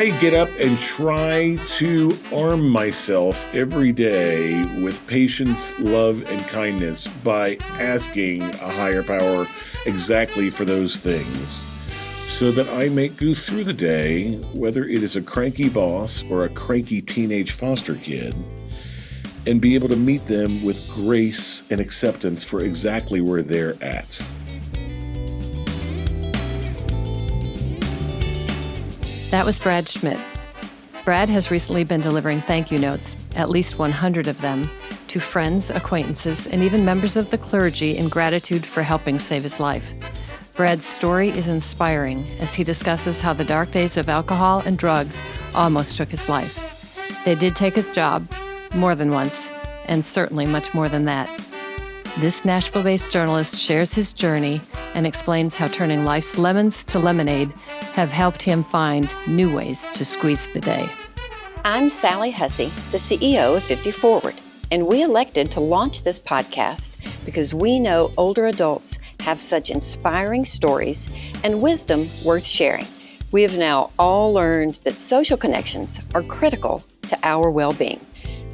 I get up and try to arm myself every day with patience, love, and kindness by asking a higher power exactly for those things, so that I may go through the day, whether it is a cranky boss or a cranky teenage foster kid, and be able to meet them with grace and acceptance for exactly where they're at. That was Brad Schmitt. Brad has recently been delivering thank you notes, at least 100 of them, to friends, acquaintances, and even members of the clergy in gratitude for helping save his life. Brad's story is inspiring as he discusses how the dark days of alcohol and drugs almost took his life. They did take his job, more than once, and certainly much more than that. This Nashville-based journalist shares his journey and explains how turning life's lemons to lemonade have helped him find new ways to squeeze the day. I'm Sally Hussey, the CEO of 50 Forward, and we elected to launch this podcast because we know older adults have such inspiring stories and wisdom worth sharing. We have now all learned that social connections are critical to our well-being.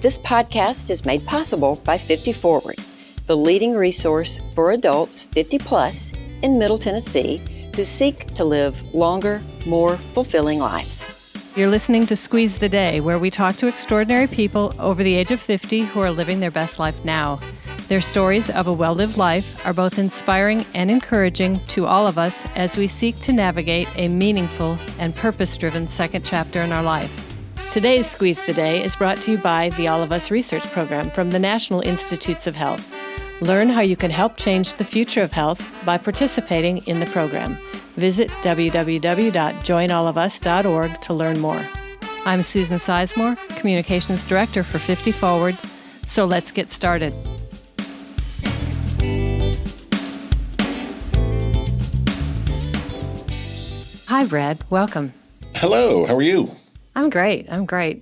This podcast is made possible by 50 Forward, the leading resource for adults 50 plus in Middle Tennessee who seek to live longer, more fulfilling lives. You're listening to Squeeze the Day, where we talk to extraordinary people over the age of 50 who are living their best life now. Their stories of a well-lived life are both inspiring and encouraging to all of us as we seek to navigate a meaningful and purpose-driven second chapter in our life. Today's Squeeze the Day is brought to you by the All of Us Research Program from the National Institutes of Health. Learn how you can help change the future of health by participating in the program. Visit www.joinallofus.org to learn more. I'm Susan Sizemore, Communications Director for 50 Forward, so let's get started. Hi, Brad. Welcome. Hello, how are you? I'm great.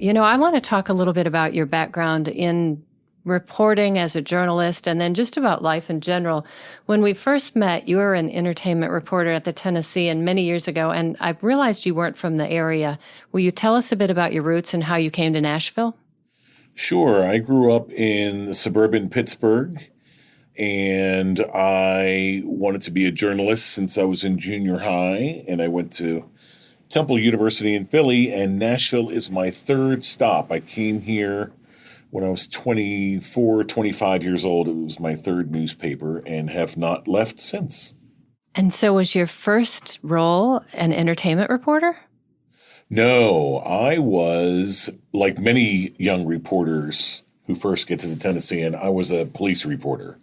You know, I want to talk a little bit about your background in reporting as a journalist and then just about life in general. When we first met, you were an entertainment reporter at the Tennessean many years ago, and I realized you weren't from the area. Will you tell us a bit about your roots and how you came to Nashville? Sure. I grew up in suburban Pittsburgh, and I wanted to be a journalist since I was in junior high, and I went to Temple University in Philly, and Nashville is my third stop. I came here when I was 24, 25 years old. It was my third newspaper and have not left since. And so was your first role an entertainment reporter? No, I was, like many young reporters who first get to the Tennessean, I was a police reporter.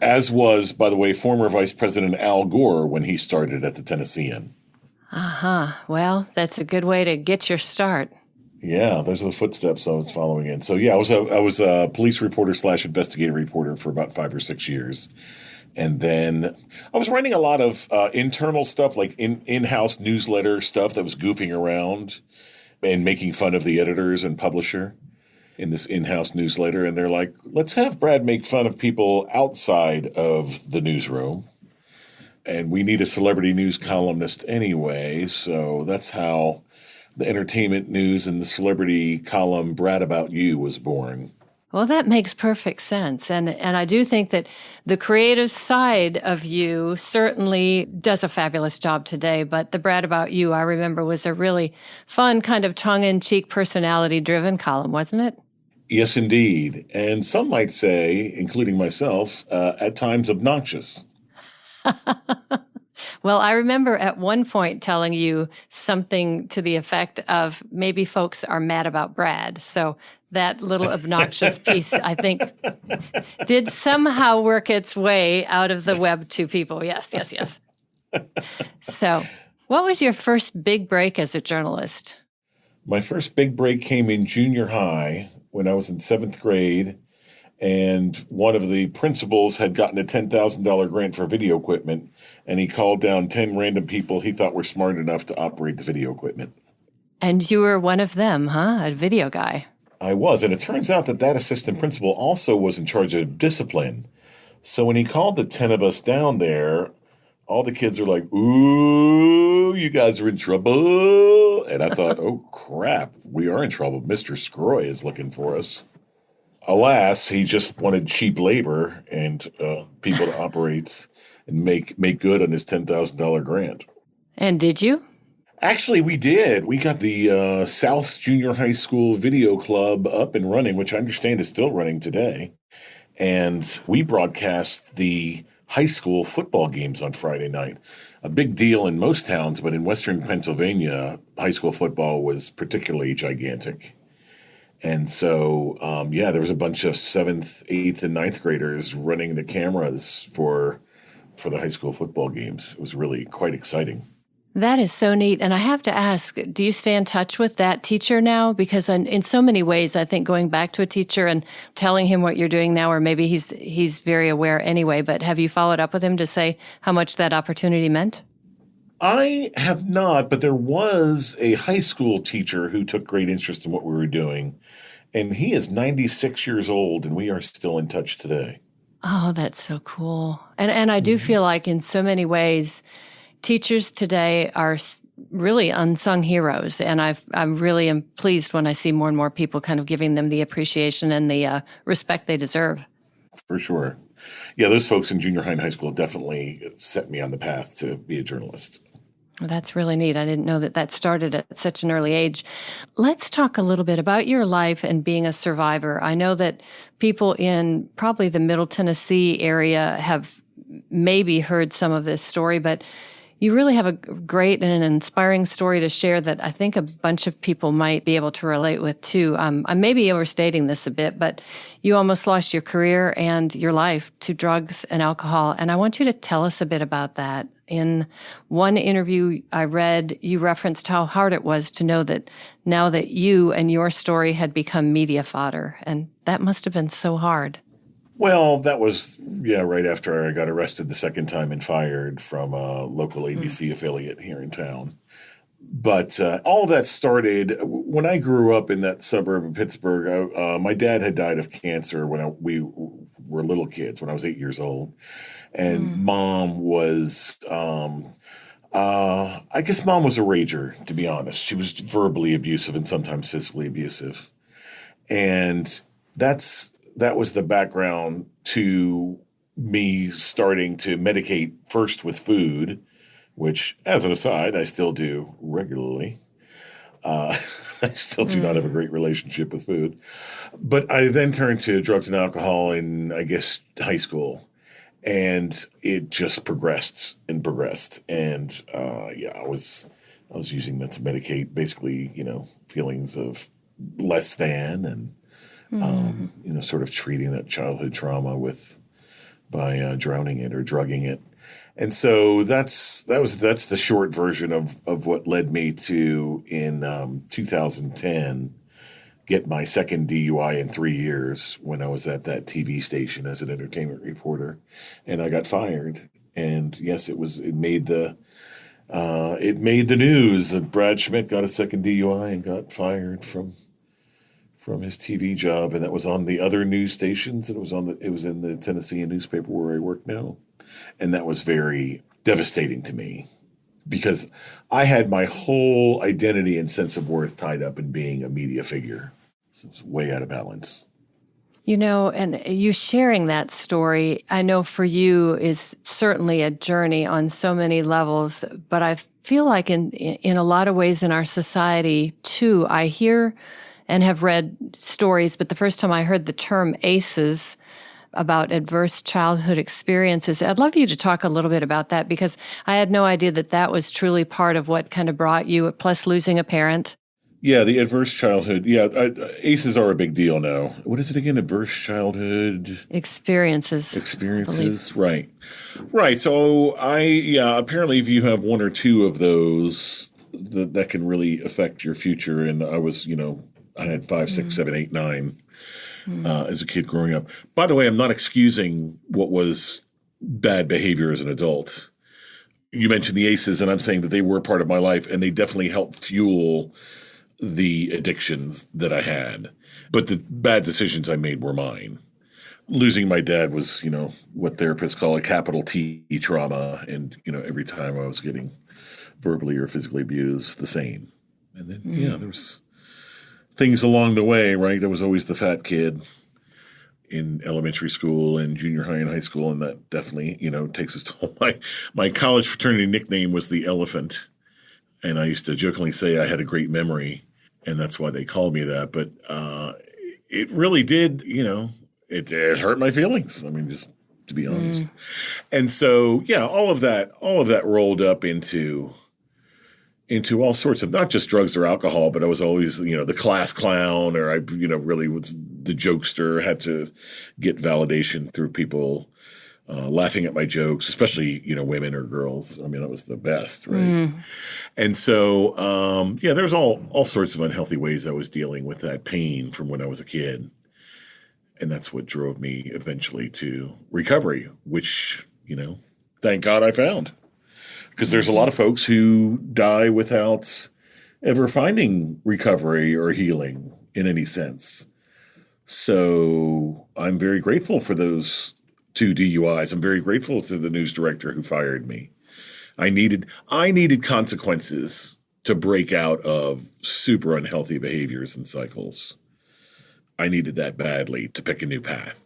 As was, by the way, former Vice President Al Gore when he started at the Tennessean. Well, that's a good way to get your start. Yeah, those are the footsteps I was following in. So yeah, I was a police reporter / investigative reporter for about 5 or 6 years. And then I was writing a lot of internal stuff, like in-house newsletter stuff that was goofing around and making fun of the editors and publisher in this in-house newsletter. And they're like, let's have Brad make fun of people outside of the newsroom. And we need a celebrity news columnist anyway. So that's how the entertainment news and the celebrity column Brad About You was born. Well, that makes perfect sense. And I do think that the creative side of you certainly does a fabulous job today. But the Brad About You, I remember, was a really fun kind of tongue-in-cheek personality-driven column, wasn't it? Yes, indeed. And some might say, including myself, at times obnoxious. Well, I remember at one point telling you something to the effect of maybe folks are mad about Brad. So that little obnoxious piece, I think, did somehow work its way out of the web to people. Yes. So what was your first big break as a journalist? My first big break came in junior high when I was in 7th grade. And one of the principals had gotten a $10,000 grant for video equipment, and he called down 10 random people he thought were smart enough to operate the video equipment. And you were one of them, huh? A video guy. I was, and it turns out that assistant principal also was in charge of discipline. So when he called the 10 of us down there, all the kids are like, ooh, you guys are in trouble. And I thought, oh, crap, we are in trouble. Mr. Scroy is looking for us. Alas, he just wanted cheap labor and people to operate and make good on his $10,000 grant. And did you? Actually, we did. We got the South Junior High School Video Club up and running, which I understand is still running today. And we broadcast the high school football games on Friday night. A big deal in most towns, but in Western Pennsylvania, high school football was particularly gigantic. And so, there was a bunch of 7th, 8th, and 9th graders running the cameras for the high school football games. It was really quite exciting. That is so neat. And I have to ask, do you stay in touch with that teacher now? Because in so many ways, I think going back to a teacher and telling him what you're doing now, or maybe he's very aware anyway, but have you followed up with him to say how much that opportunity meant? I have not, but there was a high school teacher who took great interest in what we were doing. And he is 96 years old, and we are still in touch today. Oh, that's so cool. And I do feel like in so many ways, teachers today are really unsung heroes, and I really am pleased when I see more and more people kind of giving them the appreciation and the respect they deserve. For sure. Yeah, those folks in junior high and high school definitely set me on the path to be a journalist. Well, that's really neat. I didn't know that started at such an early age. Let's talk a little bit about your life and being a survivor. I know that people in probably the Middle Tennessee area have maybe heard some of this story, but you really have a great and an inspiring story to share that I think a bunch of people might be able to relate with too. I may be overstating this a bit, but you almost lost your career and your life to drugs and alcohol. And I want you to tell us a bit about that. In one interview I read, you referenced how hard it was to know that now that you and your story had become media fodder. And that must have been so hard. Well, that was, right after I got arrested the second time and fired from a local ABC affiliate here in town. But all of that started when I grew up in that suburb of Pittsburgh. My dad had died of cancer when we were little kids, when I was 8 years old. And Mom was, I guess Mom was a rager, to be honest. She was verbally abusive and sometimes physically abusive. And that was the background to me starting to medicate first with food, which, as an aside, I still do regularly. I still do not have a great relationship with food. But I then turned to drugs and alcohol in, I guess, high school. And it just progressed and progressed. And, I was using that to medicate basically, feelings of less than and, sort of treating that childhood trauma by drowning it or drugging it. And so that's the short version of what led me to, in 2010, get my second DUI in 3 years when I was at that TV station as an entertainment reporter, and I got fired. And yes, it made the news that Brad Schmitt got a second DUI and got fired from his TV job, and that was on the other news stations, and it was in the Tennessee newspaper where I work now. And that was very devastating to me because I had my whole identity and sense of worth tied up in being a media figure. So it's way out of balance. And you sharing that story, I know for you is certainly a journey on so many levels, but I feel like in a lot of ways in our society too, I hear and have read stories, but the first time I heard the term ACEs, about adverse childhood experiences. I'd love you to talk a little bit about that because I had no idea that was truly part of what kind of brought you, plus losing a parent. Yeah, the adverse childhood. Yeah, ACEs are a big deal now. What is it again? Adverse childhood experiences. Right. So apparently if you have one or two of those, that can really affect your future. And I was, I had 5, 6, 7, 8, 9. As a kid growing up. By the way, I'm not excusing what was bad behavior as an adult. You mentioned the ACEs, and I'm saying that they were part of my life, and they definitely helped fuel the addictions that I had. But the bad decisions I made were mine. Losing my dad was, what therapists call a capital T trauma, and, every time I was getting verbally or physically abused, the same. And then, there was things along the way, right? I was always the fat kid in elementary school and junior high and high school, and that definitely, takes its toll. My college fraternity nickname was the Elephant, and I used to jokingly say I had a great memory, and that's why they called me that. But it really did, it hurt my feelings. I mean, just to be honest. And so, all of that rolled up into all sorts of, not just drugs or alcohol, but I was always, the class clown, or I, really was the jokester, had to get validation through people laughing at my jokes, especially, women or girls. I mean, that was the best, right? And so, there's all sorts of unhealthy ways I was dealing with that pain from when I was a kid. And that's what drove me eventually to recovery, which, thank God I found. Because there's a lot of folks who die without ever finding recovery or healing in any sense. So I'm very grateful for those 2 DUIs. I'm very grateful to the news director who fired me. I needed consequences to break out of super unhealthy behaviors and cycles. I needed that badly to pick a new path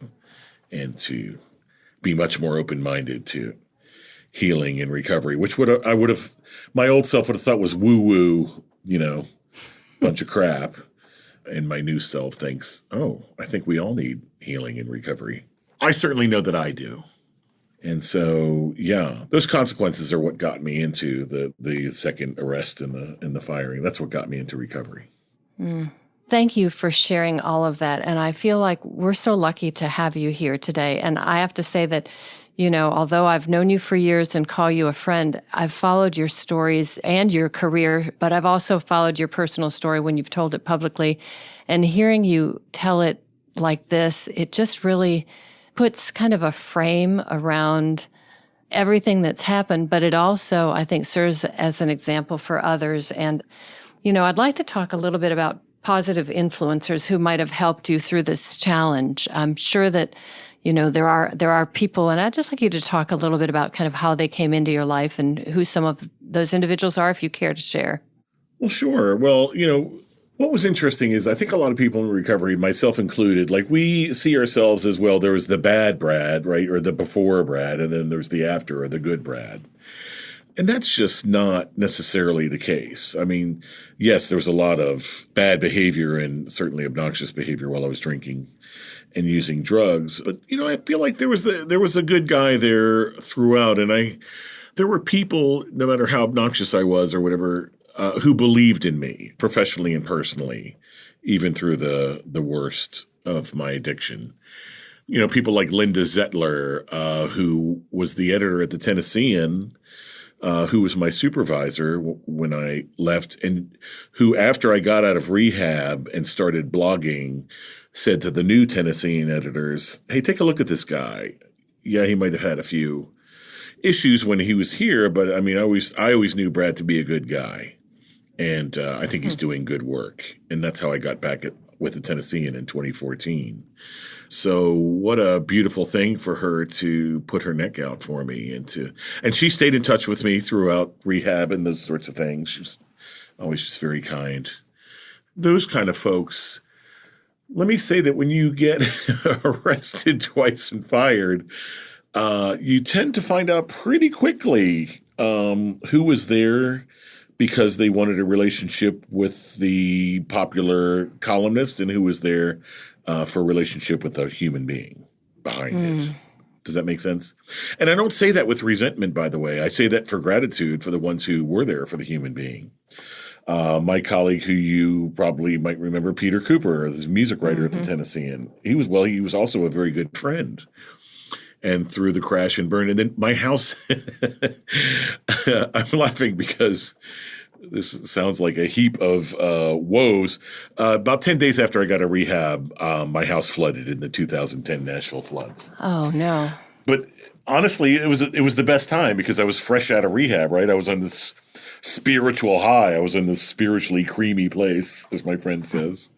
and to be much more open-minded to healing and recovery, which my old self would have thought was woo-woo, bunch of crap. And my new self thinks, oh, I think we all need healing and recovery. I certainly know that I do. And so, those consequences are what got me into the second arrest and the firing. That's what got me into recovery. Thank you for sharing all of that. And I feel like we're so lucky to have you here today. And I have to say that, although I've known you for years and call you a friend, I've followed your stories and your career, but I've also followed your personal story when you've told it publicly. And hearing you tell it like this, it just really puts kind of a frame around everything that's happened, but it also, I think, serves as an example for others. And, I'd like to talk a little bit about positive influencers who might have helped you through this challenge. I'm sure that, there are people, and I'd just like you to talk a little bit about kind of how they came into your life and who some of those individuals are, if you care to share. Well, sure. Well, what was interesting is I think a lot of people in recovery, myself included, like we see ourselves as, well, there was the bad Brad, right? Or the before Brad, and then there's the after, or the good Brad. And that's just not necessarily the case. I mean, yes, there was a lot of bad behavior and certainly obnoxious behavior while I was drinking and using drugs. But, I feel like there was a good guy there throughout. And there were people, no matter how obnoxious I was or whatever, who believed in me professionally and personally, even through the worst of my addiction. People like Linda Zettler, who was the editor at the Tennessean, who was my supervisor when I left, and who, after I got out of rehab and started blogging, said to the new Tennessean editors, hey, take a look at this guy. Yeah, he might have had a few issues when he was here, but I mean, I always knew Brad to be a good guy. And I think he's doing good work. And that's how I got back with the Tennessean in 2014. So what a beautiful thing for her to put her neck out for me and she stayed in touch with me throughout rehab and those sorts of things. She was always just very kind. Those kind of folks. Let me say that when you get arrested twice and fired, you tend to find out pretty quickly who was there because they wanted a relationship with the popular columnist and who was there for a relationship with a human being behind it. Does that make sense? And I don't say that with resentment, by the way. I say that for gratitude for the ones who were there for the human being. My colleague, who you probably might remember, Peter Cooper, this music writer at the Tennessean, he was also a very good friend. And through the crash and burn, and then my house, I'm laughing because this sounds like a heap of woes. About 10 days after I got a rehab, my house flooded in the 2010 Nashville floods. Oh, no. But honestly, it was the best time because I was fresh out of rehab, right? I was on this spiritual high. I was in this spiritually creamy place, as my friend says.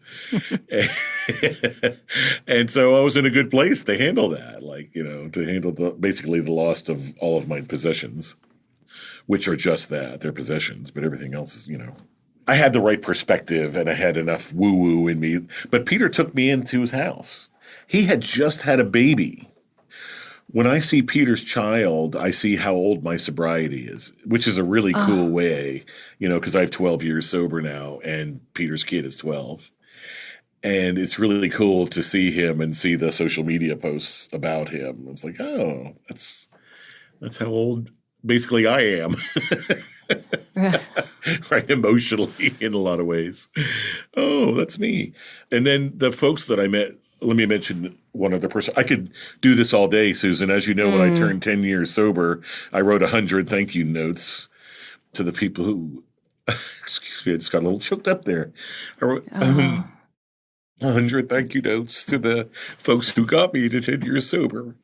And so I was in a good place to handle that, to handle basically the loss of all of my possessions, which are just that, they're possessions, but everything else is, I had the right perspective and I had enough woo-woo in me. But Peter took me into his house. He had just had a baby. When I see Peter's child, I see how old my sobriety is, which is a really cool way, because I have 12 years sober now and Peter's kid is 12. And it's really cool to see him and see the social media posts about him. It's like, oh, that's how old basically I am. Right, emotionally in a lot of ways. Oh, that's me. And then the folks that I met, let me mention one other person. I could do this all day, Susan. As you know, when I turned 10 years sober, I wrote 100 thank you notes to the people who, excuse me, I just got a little choked up there. I wrote 100 thank you notes to the folks who got me to 10 years sober.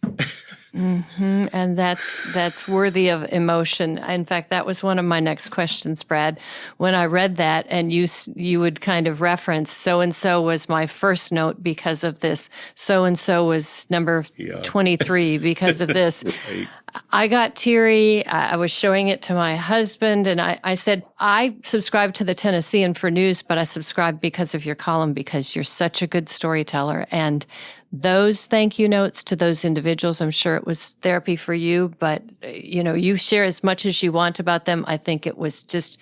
And that's worthy of emotion. In fact, that was one of my next questions, Brad. When I read that, and you would kind of reference, so-and-so was my first note because of this. So-and-so was number 23 because of this. Right. I got teary. I was showing it to my husband, and I said, I subscribe to the Tennessean for news, but I subscribe because of your column, because you're such a good storyteller. And those thank you notes to those individuals, I'm sure it was therapy for you, but you share as much as you want about them. I think it was just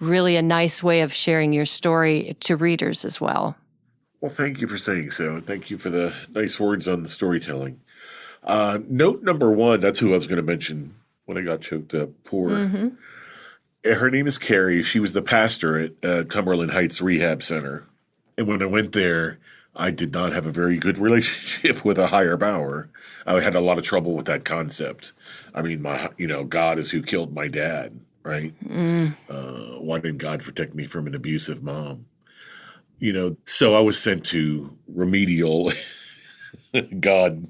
really a nice way of sharing your story to readers as well. Well, thank you for saying so. Thank you for the nice words on the storytelling. Note number one, that's who I was going to mention when I got choked up. Poor. Her name is Carrie. She was the pastor at Cumberland Heights Rehab Center. And when I went there, I did not have a very good relationship with a higher power. I had a lot of trouble with that concept. I mean, God is who killed my dad, right? Why didn't God protect me from an abusive mom? So I was sent to remedial God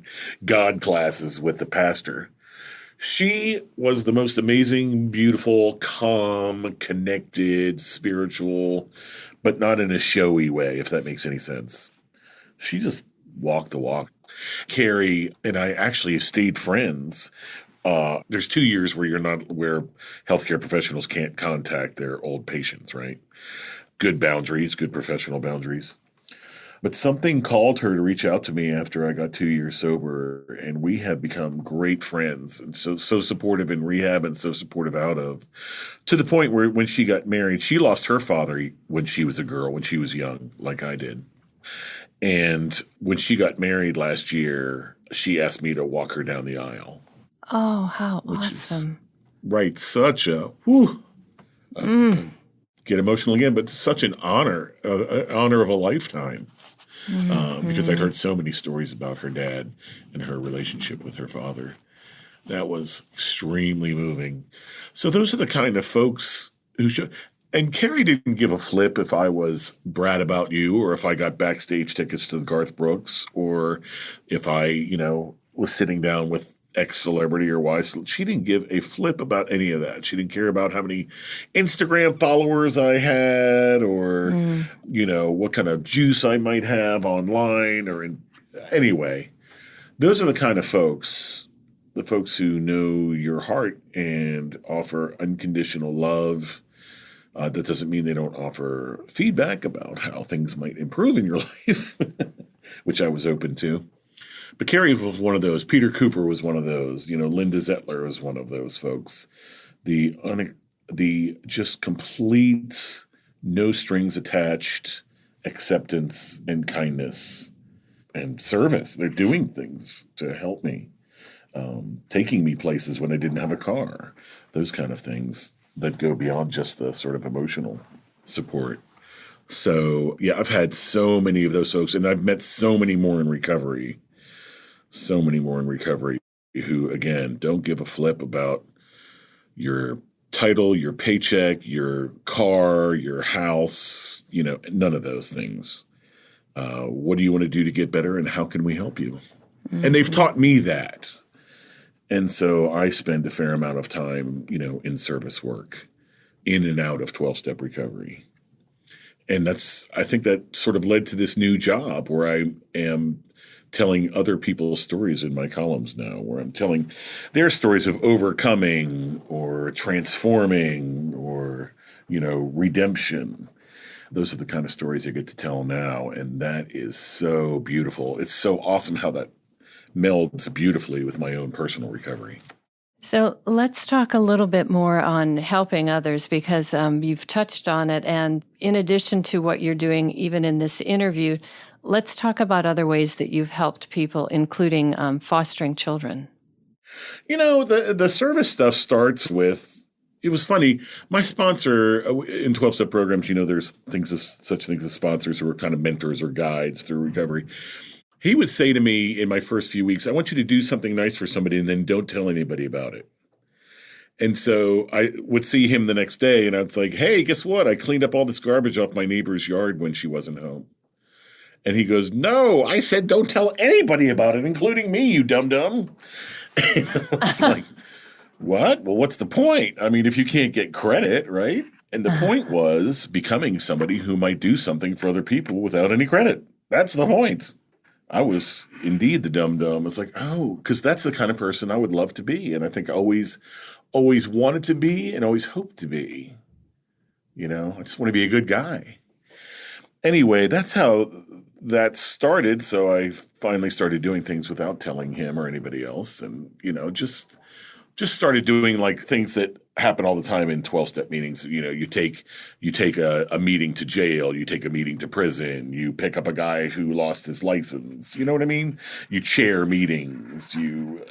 classes with the pastor. She was the most amazing, beautiful, calm, connected, spiritual, but not in a showy way, if that makes any sense. She just walked the walk. Carrie and I actually stayed friends. There's 2 years where where healthcare professionals can't contact their old patients, right? Good boundaries, good professional boundaries. But something called her to reach out to me after I got 2 years sober, and we have become great friends, and so supportive in rehab and so supportive out of, to the point where when she got married, she lost her father when she was a girl, when she was young, like I did. And when she got married last year, she asked me to walk her down the aisle. Oh, how awesome. Right. Such a, get emotional again, but such an honor of a lifetime. Because I'd heard so many stories about her dad and her relationship with her father. That was extremely moving. So those are the kind of folks who should. And Carrie didn't give a flip if I was Brad About You, or if I got backstage tickets to the Garth Brooks, or if I, was sitting down with X celebrity or Y. She didn't give a flip about any of that. She didn't care about how many Instagram followers I had, or, what kind of juice I might have online anyway. Those are the kind of folks, the folks who know your heart and offer unconditional love. That doesn't mean they don't offer feedback about how things might improve in your life, which I was open to. But Carrie was one of those. Peter Cooper was one of those. Linda Zettler was one of those folks. The just complete, no strings attached acceptance and kindness and service. They're doing things to help me, taking me places when I didn't have a car, those kind of things that go beyond just the sort of emotional support. So, yeah, I've had so many of those folks, and I've met so many more in recovery. Who, again, don't give a flip about your title, your paycheck, your car, your house, none of those things. What do you want to do to get better, and how can we help you? And they've taught me that. And so I spend a fair amount of time, in service work, in and out of 12-step recovery. And I think that sort of led to this new job where I am telling other people's stories in my columns now, where I'm telling their stories of overcoming or transforming or redemption. Those are the kind of stories I get to tell now, and that is so beautiful. It's so awesome how that melds beautifully with my own personal recovery. So let's talk a little bit more on helping others, because you've touched on it. And in addition to what you're doing, even in this interview, let's talk about other ways that you've helped people, including fostering children. The service stuff starts with, it was funny. My sponsor in 12-step programs, there's such things as sponsors who are kind of mentors or guides through recovery. He would say to me in my first few weeks, I want you to do something nice for somebody and then don't tell anybody about it. And so I would see him the next day and I was like, hey, guess what? I cleaned up all this garbage off my neighbor's yard when she wasn't home. And he goes, no, I said don't tell anybody about it, including me, you dum-dum. I was like, what? Well, what's the point? I mean, if you can't get credit, right? And the point was becoming somebody who might do something for other people without any credit. That's the point. I was indeed the dum-dum. It's like, oh, because that's the kind of person I would love to be. And I think I always wanted to be and always hoped to be. I just want to be a good guy. Anyway, that's how that started. So I finally started doing things without telling him or anybody else. And, just started doing like things that happen all the time in 12-step meetings. You take a meeting to jail, you take a meeting to prison, you pick up a guy who lost his license. You know what I mean? You chair meetings, you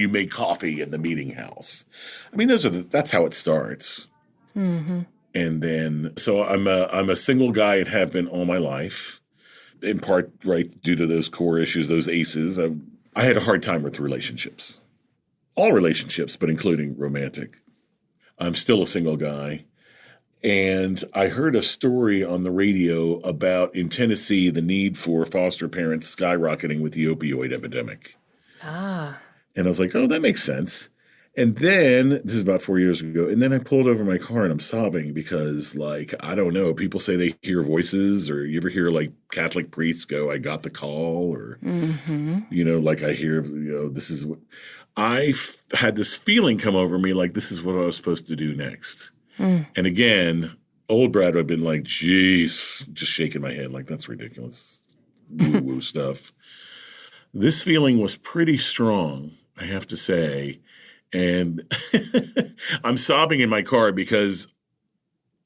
make coffee in the meeting house. I mean, that's how it starts. Mm-hmm. And then, so I'm a single guy and have been all my life, in part, right, due to those core issues, those ACEs. I had a hard time with relationships. All relationships, but including romantic. I'm still a single guy. And I heard a story on the radio about, in Tennessee, the need for foster parents skyrocketing with the opioid epidemic. Ah. And I was like, oh, that makes sense. And then, this is about 4 years ago, and then I pulled over my car and I'm sobbing because, I don't know, people say they hear voices, or you ever hear, Catholic priests go, I got the call, or, I hear, this is what... I had this feeling come over me this is what I was supposed to do next. Mm. And again, old Brad would have been like, geez, just shaking my head that's ridiculous. Woo-woo stuff. This feeling was pretty strong, I have to say. And I'm sobbing in my car because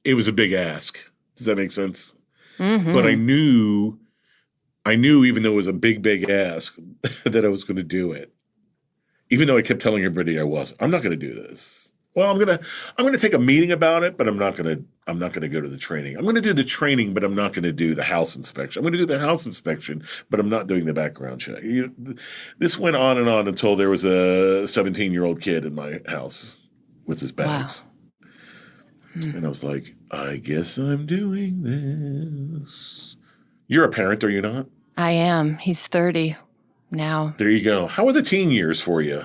it was a big ask. Does that make sense? Mm-hmm. But I knew even though it was a big, big ask that I was going to do it. Even though I kept telling everybody I'm not going to do this. Well, I'm going to take a meeting about it, but I'm not going to go to the training. I'm going to do the training, but I'm not going to do the house inspection. I'm going to do the house inspection, but I'm not doing the background check. This went on and on until there was a 17-year-old kid in my house with his bags. Wow. And I was like, I guess I'm doing this. You're a parent, are you not? I am. He's 30. Now. There you go. How are the teen years for you?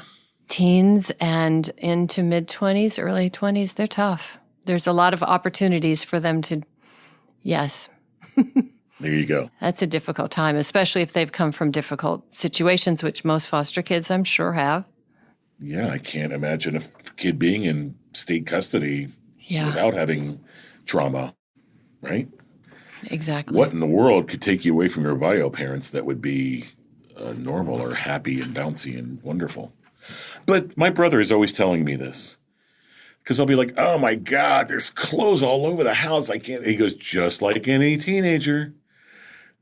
Teens and into mid-20s, early 20s, they're tough. There's a lot of opportunities for them to, yes. There you go. That's a difficult time, especially if they've come from difficult situations, which most foster kids, I'm sure, have. Yeah, I can't imagine a kid being in state custody without having trauma, right? Exactly. What in the world could take you away from your bio parents that would be normal or happy and bouncy and wonderful? But my brother is always telling me this because I'll be like, oh my God, there's clothes all over the house. I can't. He goes, just like any teenager.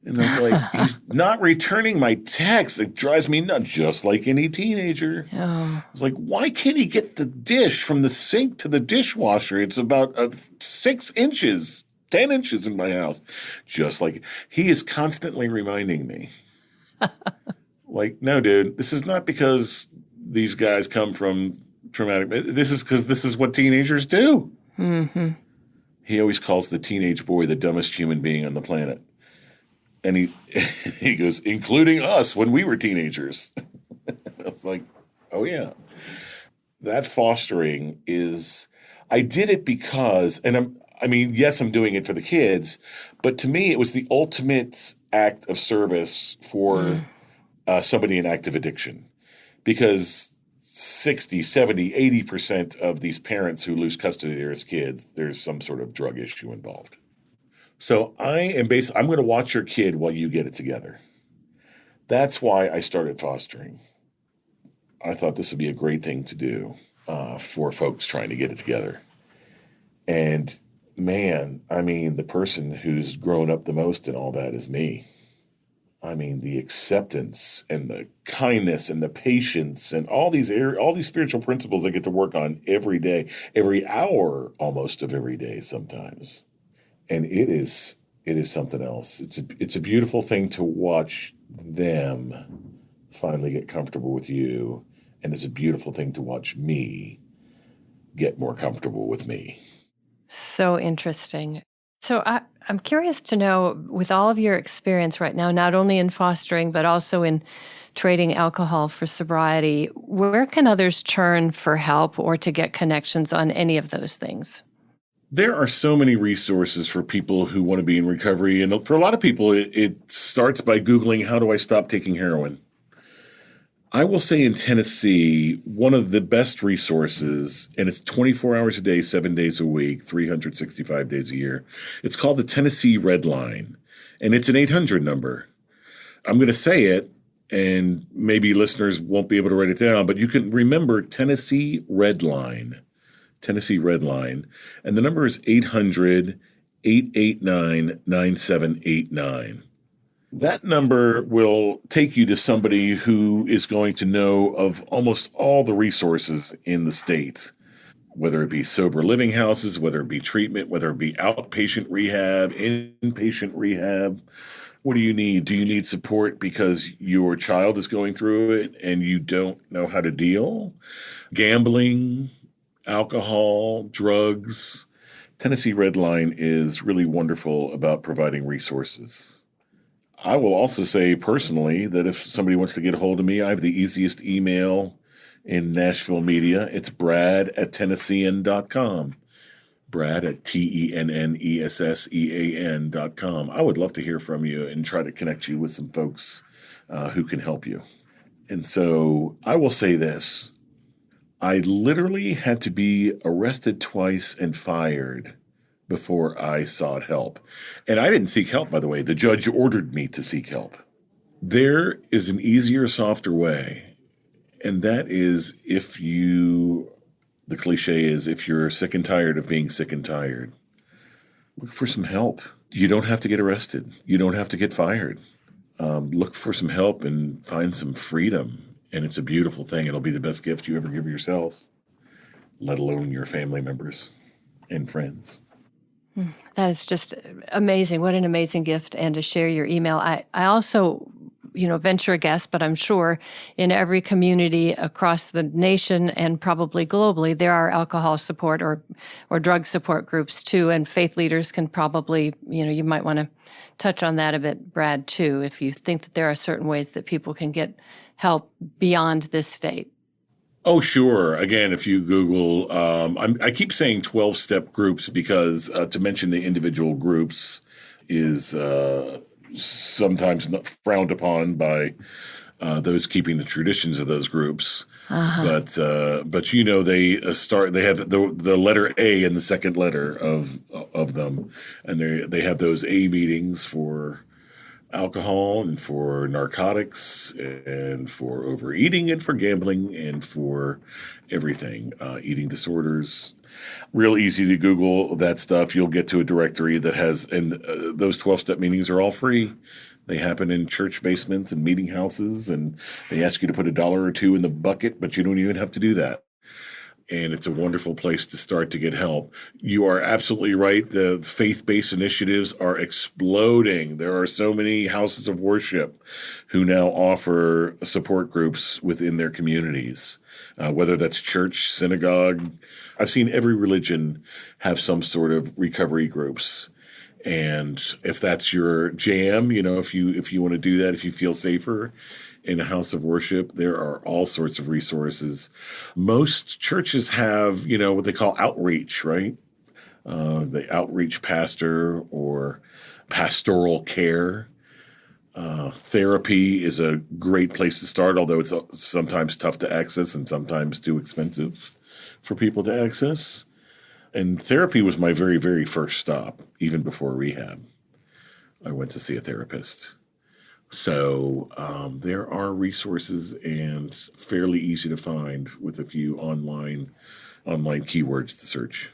And I was like, he's not returning my text. It drives me nuts, just like any teenager. Oh. I was like, why can't he get the dish from the sink to the dishwasher? It's about 6 inches, 10 inches in my house. Just like he is constantly reminding me. No, dude, this is not because these guys come from traumatic. This is because this is what teenagers do. Mm-hmm. He always calls the teenage boy the dumbest human being on the planet. And he goes, including us when we were teenagers. I was like, oh, yeah. That fostering is – I did it because – and yes, I'm doing it for the kids, but to me it was the ultimate act of service for somebody in active addiction. Because 60, 70, 80% of these parents who lose custody of their kids, there's some sort of drug issue involved. So I'm going to watch your kid while you get it together. That's why I started fostering. I thought this would be a great thing to do for folks trying to get it together. And man, I mean, the person who's grown up the most in all that is me. I mean, the acceptance and the kindness and the patience and all these spiritual principles I get to work on every day, every hour almost of every day sometimes. And it is something else. It's a beautiful thing to watch them finally get comfortable with you. And it's a beautiful thing to watch me get more comfortable with me. So interesting. So I'm curious to know, with all of your experience right now, not only in fostering, but also in trading alcohol for sobriety, where can others turn for help or to get connections on any of those things? There are so many resources for people who want to be in recovery. And for a lot of people, it starts by Googling, how do I stop taking heroin? I will say in Tennessee, one of the best resources, and it's 24 hours a day, 7 days a week, 365 days a year. It's called the Tennessee Red Line, and it's an 800 number. I'm going to say it, and maybe listeners won't be able to write it down, but you can remember Tennessee Red Line. Tennessee Red Line. And the number is 800-889-9789. That number will take you to somebody who is going to know of almost all the resources in the state, whether it be sober living houses, whether it be treatment, whether it be outpatient rehab, inpatient rehab. What do you need? Do you need support because your child is going through it and you don't know how to deal? Gambling, alcohol, drugs. Tennessee Red Line is really wonderful about providing resources. I will also say personally that if somebody wants to get a hold of me, I have the easiest email in Nashville media. It's brad@tennessean.com. brad@tennessean.com. I would love to hear from you and try to connect you with some folks who can help you. And so I will say this. I literally had to be arrested twice and fired before I sought help. And I didn't seek help, by the way. The judge ordered me to seek help. There is an easier, softer way. And that is the cliche is, if you're sick and tired of being sick and tired, look for some help. You don't have to get arrested. You don't have to get fired. Look for some help and find some freedom. And it's a beautiful thing. It'll be the best gift you ever give yourself, let alone your family members and friends. That is just amazing. What an amazing gift. And to share your email. I also, venture a guess, but I'm sure in every community across the nation and probably globally, there are alcohol support or drug support groups too. And faith leaders can probably, you might want to touch on that a bit, Brad, too, if you think that there are certain ways that people can get help beyond this state. Oh, sure. Again, if you Google, I keep saying 12-step groups because to mention the individual groups is sometimes not frowned upon by those keeping the traditions of those groups. Uh-huh. But they they have the letter A in the second letter of them, and they have those A meetings for alcohol and for narcotics and for overeating and for gambling and for everything, eating disorders. Real easy to Google that stuff. You'll get to a directory that has, and those 12-step meetings are all free. They happen in church basements and meeting houses, and they ask you to put $1 or $2 in the bucket, but you don't even have to do that. And it's a wonderful place to start to get help. You are absolutely right. The faith-based initiatives are exploding. There are so many houses of worship who now offer support groups within their communities, whether that's church, synagogue. I've seen every religion have some sort of recovery groups. And if that's your jam, if you want to do that, if you feel safer in a house of worship, there are all sorts of resources. Most churches have, what they call outreach, right? The outreach pastor or pastoral care. Therapy is a great place to start, although it's sometimes tough to access and sometimes too expensive for people to access. And therapy was my very, very first stop, even before rehab. I went to see a therapist. So there are resources and fairly easy to find with a few online keywords to search.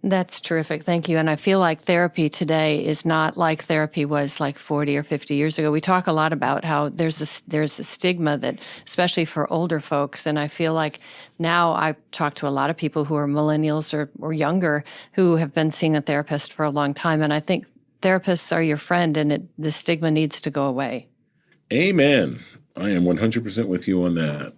That's terrific. Thank you. And I feel like therapy today is not like therapy was like 40 or 50 years ago. We talk a lot about how there's a stigma that, especially for older folks, and I feel like now I talk to a lot of people who are millennials or younger who have been seeing a therapist for a long time. And I think therapists are your friend, and the stigma needs to go away. Amen. I am 100% with you on that.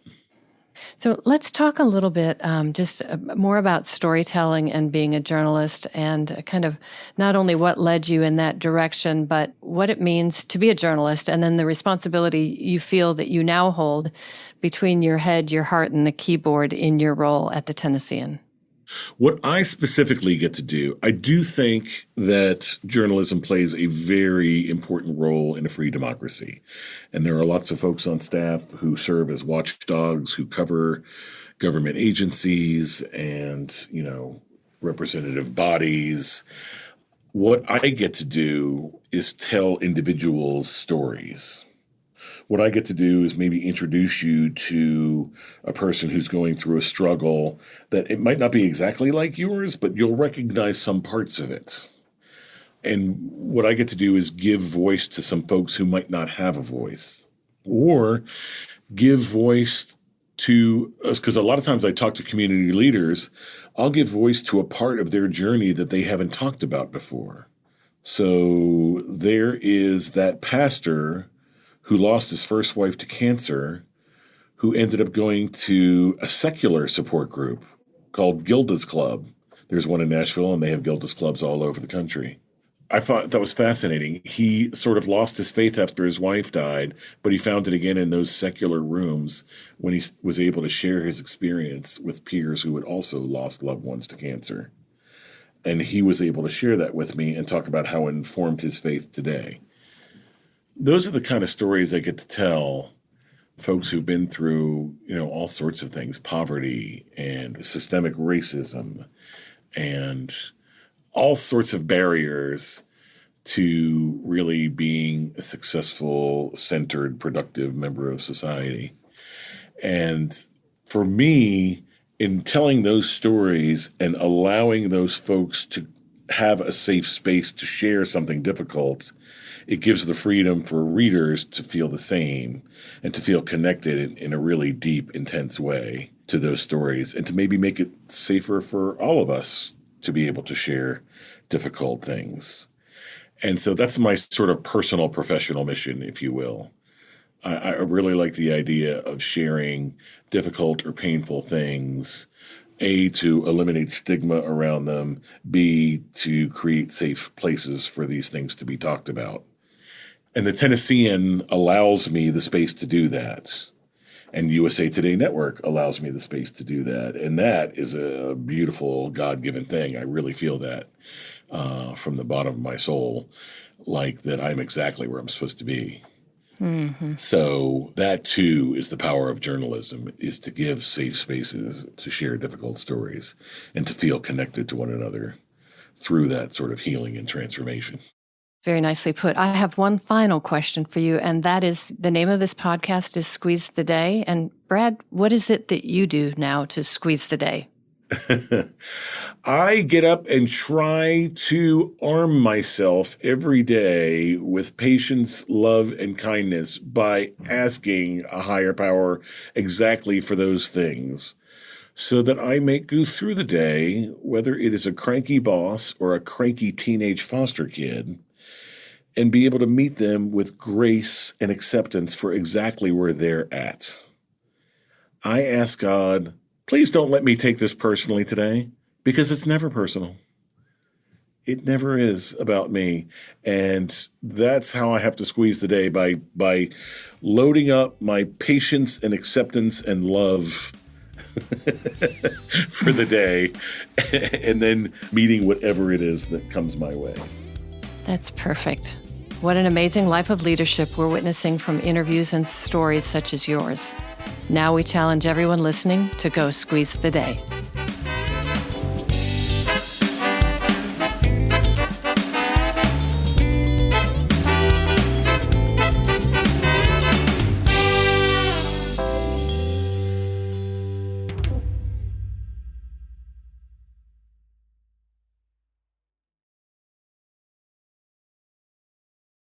So let's talk a little bit just more about storytelling and being a journalist, and kind of not only what led you in that direction, but what it means to be a journalist, and then the responsibility you feel that you now hold between your head, your heart, and the keyboard in your role at the Tennessean. What I specifically get to do, I do think that journalism plays a very important role in a free democracy. And there are lots of folks on staff who serve as watchdogs, who cover government agencies and, representative bodies. What I get to do is tell individuals stories. What I get to do is maybe introduce you to a person who's going through a struggle that it might not be exactly like yours, but you'll recognize some parts of it. And what I get to do is give voice to some folks who might not have a voice, or give voice to us, because a lot of times I talk to community leaders, I'll give voice to a part of their journey that they haven't talked about before. So there is that pastor who lost his first wife to cancer, who ended up going to a secular support group called Gilda's Club. There's one in Nashville, and they have Gilda's Clubs all over the country. I thought that was fascinating. He sort of lost his faith after his wife died, but he found it again in those secular rooms when he was able to share his experience with peers who had also lost loved ones to cancer. And he was able to share that with me and talk about how it informed his faith today. Those are the kind of stories I get to tell folks who've been through, all sorts of things, poverty and systemic racism and all sorts of barriers to really being a successful, centered, productive member of society. And for me, in telling those stories and allowing those folks to have a safe space to share something difficult, it gives the freedom for readers to feel the same and to feel connected in a really deep, intense way to those stories, and to maybe make it safer for all of us to be able to share difficult things. And so that's my sort of personal professional mission, if you will. I really like the idea of sharing difficult or painful things, A, to eliminate stigma around them, B, to create safe places for these things to be talked about. And the Tennessean allows me the space to do that. And USA Today Network allows me the space to do that. And that is a beautiful God-given thing. I really feel that from the bottom of my soul, like that I'm exactly where I'm supposed to be. Mm-hmm. So that, too, is the power of journalism, is to give safe spaces to share difficult stories and to feel connected to one another through that sort of healing and transformation. Very nicely put. I have one final question for you, and that is, the name of this podcast is Squeeze the Day. And Brad, what is it that you do now to squeeze the day? I get up and try to arm myself every day with patience, love, and kindness by asking a higher power exactly for those things, so that I may go through the day, whether it is a cranky boss or a cranky teenage foster kid, and be able to meet them with grace and acceptance for exactly where they're at. I ask God, please don't let me take this personally today, because it's never personal. It never is about me. And that's how I have to squeeze the day, by loading up my patience and acceptance and love for the day, and then meeting whatever it is that comes my way. That's perfect. What an amazing life of leadership we're witnessing from interviews and stories such as yours. Now we challenge everyone listening to go squeeze the day.